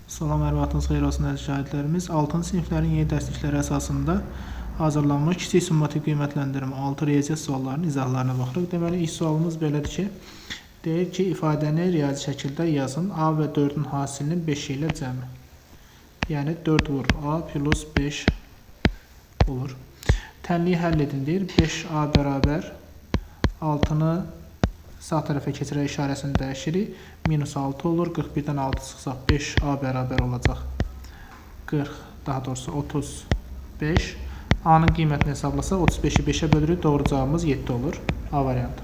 Salam, hər vaxtınız xeyir olsun əziz şahidlərimiz. 6-cı siniflərin yeni dərslikləri əsasında hazırlanmış kiçik summativ qiymətləndirmə 6 riyaziyyat suallarının izahlarına baxırıq. Deməli, ilk sualımız belədir ki, deyir ki, ifadəni riyazi şəkildə yazın. A və 4-ün hasilinin 5 ilə cəmi. Yəni 4 vur A plus 5 olur. Tənliyi həll edin deyir. 5A bərabər 6-nı sağ tərəfə keçirək işarəsini dəyişirik. Minus 6 olur. 41-dən 6 çıxsaq 5A bərabər olacaq. 40, daha doğrusu 35. A-nın qiymətini hesablasaq 35-i 5-ə bölürük. Doğru cavabımız 7 olur. A variantı.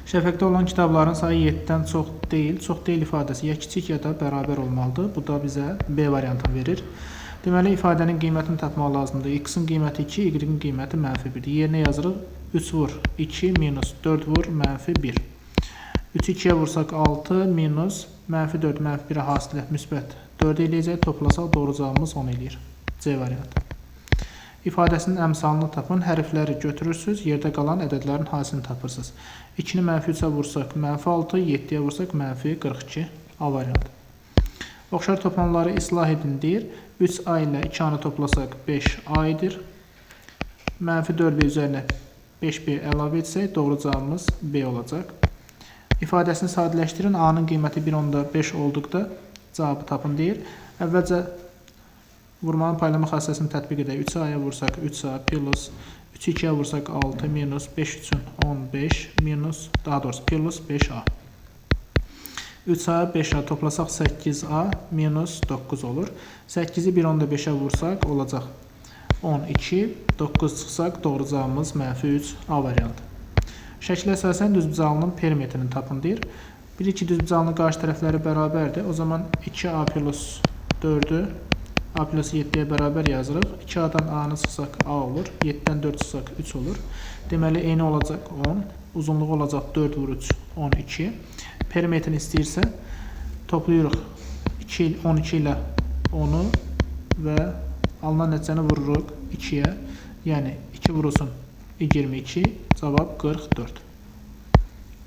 Şəfəqdə olan kitabların sayı 7-dən çox deyil ifadəsi ya kiçik ya da bərabər olmalıdır. Bu da bizə B variantını verir. Deməli, ifadənin qiymətini tapmaq lazımdır. X-in qiyməti 2, Y-in qiyməti -1. Yerinə yazırıq. 3 vur 2 minus 4 vur -1. 3-ü 2-yə vursaq 6 minus -4 -1-ə hasilət müsbət 4 eləyəcək. Toplasaq doğru cavabımız 10 eləyir. C variantı. İfadəsinin əmsalını tapın. Hərfləri götürürsünüz. Yerdə qalan ədədlərin hasilini tapırsınız. 2-ni -3-ə vursaq -6, 7-yə vursaq -42. A variantı. Oxşar toplamları islah edin deyir. 3A ilə 2A-nı toplasaq 5A edir. -4B üzərinə 5B əlavə etsək, doğru cavabımız B olacaq. İfadəsini sadələşdirin. A-nın qiyməti 1.5 olduqda cavabı tapın deyir. Əvvəlcə vurmanın paylama xassəsini tətbiq edək. 3A-ya vursaq 3A plus 3-ü 2-yə vursaq 6 minus 5 üçün 15 minus, daha doğrusu plus 5A. 3A, 5A toplasaq 8A minus 9 olur. 8-i 1.5-ə vursaq olacaq 12, 9 çıxsaq doğru cavabımız -3 A variantı. Şəklə əsasən düzbucaqlının perimetrini tapın deyir. Bilir ki, düzbucaqlının qarşı tərəfləri bərabərdir. O zaman 2A plus 4-ü A plus 7-yə bərabər yazırıq. 2A-dan A-nı çıxsaq A olur. 7-dən 4 çıxsaq 3 olur. Deməli, eni olacaq 10. Uzunluğu olacaq 4 vur 3, 12. Perimetrini istəyirsə, toplayırıq 12 ilə 10-u və alınan nəticəni vururuq 2-yə. Yəni, 2 vurulsun 22, cavab 44.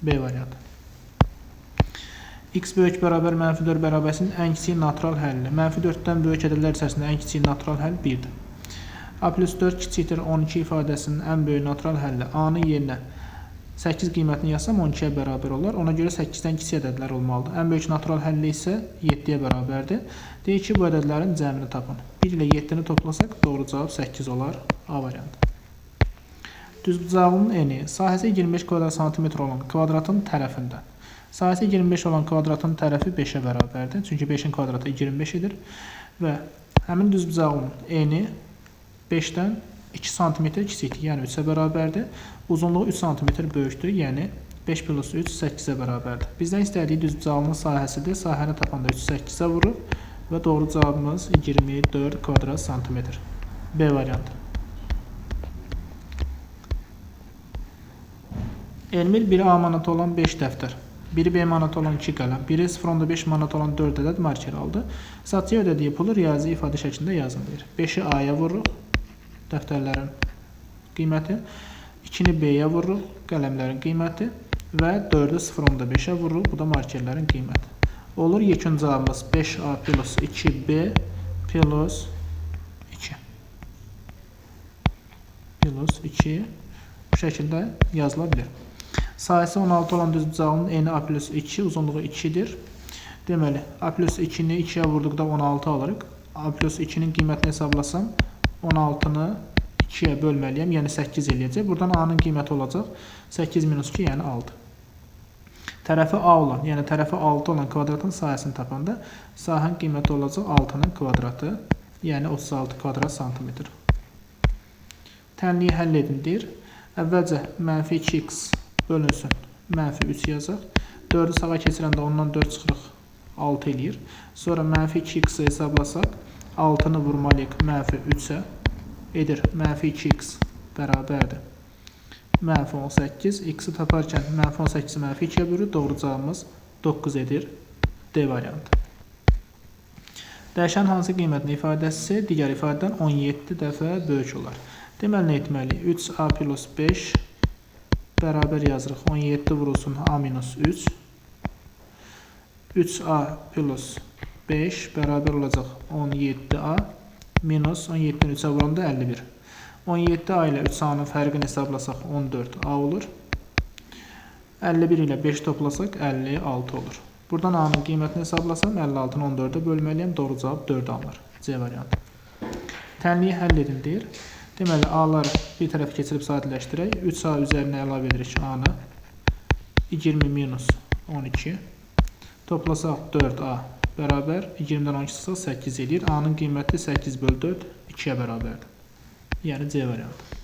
B variantı. X böyük bərabər -4 bərabəsinin ən kiçik natural həlli. -4-dən böyük ədədlər içərisində ən kiçik natural həll 1-dir. A plus 4 kiçikdir 12 ifadəsinin ən böyük natural həlli. A-nın yerinə 8 qiymətini yazsam 12-yə bərabər olar. Ona görə 8-dən kiçik ədədlər olmalıdır. Ən böyük natural həlli isə 7-yə bərabərdir. Deyək ki, bu ədədlərin cəmini tapın. 1 ilə 7-ni toplasaq doğru cavab 8 olar. A variantı. Düzbucağlının eni sahəsi 25 kvadrat santimetr olan kvadratın tərəfindən. Sahəsi 25 olan kvadratın tərəfi 5-ə bərabərdir. Çünki 5-in kvadratı 25 edir. Və həmin düzbucağlının eni 5-dən 2 cm kiçikdir, yəni 3-ə bərabərdir. Uzunluğu 3 cm böyükdür, yəni 5 plus 3 8-ə bərabərdir. Bizdən istədiyi düzbucaqlının sahəsidir. Sahəni tapanda 3 8-ə vurur və doğru cavabımız 24 kvadrat santimetr. B variantı. Elmir 1 A manatı olan 5 dəftər, 1 B manatı olan 2 qələm, 1 0.5 manatı olan 4 ədəd marker aldı. Satıcıya ödədiyi pulu riyazi ifadə şəklində yazın deyir. 5-i A-ya vururuq, dəftərlərin qiyməti, 2-ni B-yə vururuq, qələmlərin qiyməti və 4-ü 0.5-ə vururuq, bu da markerlərin qiyməti. Olur, yekun cavabımız 5A plus 2B plus 2. Plus 2 bu şəkildə yazıla bilir. Sahəsi 16 olan düzbucağlının eni A plus 2, uzunluğu 2-dir. Deməli, A plus 2-ni 2-yə vurduqda 16 alırıq. A plus 2-nin qiymətini hesablasam 16-nı 2-yə bölməliyəm, yəni 8 eləyəcək. Buradan A-nın qiyməti olacaq 8 minus 2, yəni 6. Tərəfi A olan, yəni tərəfi 6 olan kvadratın sahəsini tapanda sahənin qiyməti olacaq 6-nın kvadratı, yəni 36 kvadrat santimetr. Tənliyi həll edin deyir. Əvvəlcə -2x bölünsün, -3 yazaq. 4-ü sağa keçirəndə ondan 4 çıxırıq, 6 eləyir. Sonra -2x-i hesablasaq, 6-nı vurmalıyıq -3-ə edir. -2x bərabərdir. -18, x-i taparkən -18-i -2-yə bölür. Doğru cavabımız 9 edir. D variantı. Dəyişən hansı qiymətin ifadəsi digər ifadədən 17 dəfə böyük olar. Deməli, nə etməliyik? 3A plus 5 bərabər yazırıq. 17 vurulsun A minus 3. 3A plus 5 bərabər olacaq 17A minus 17-dən 3-ə vuranda 51. 17A ilə 3A-nın fərqini hesablasaq 14A olur. 51 ilə 5 toplasaq 56 olur. Buradan A-nın qiymətini hesablasam 56-nı 14-ə bölməliyəm. Doğru cavab 4 alınır. C variantı. Tənliyi həll edin deyir. Deməli, A-ları bir tərəf keçirib sadələşdirək. 3A üzərinə əlavə edirik A-nı. 20 minus 12. Toplasaq 4A bərabər 20-dən 12 çıxsaq 8 edir. A-nın qiyməti 8 bölü 4 2-yə bərabərdir. Yəni C variantı.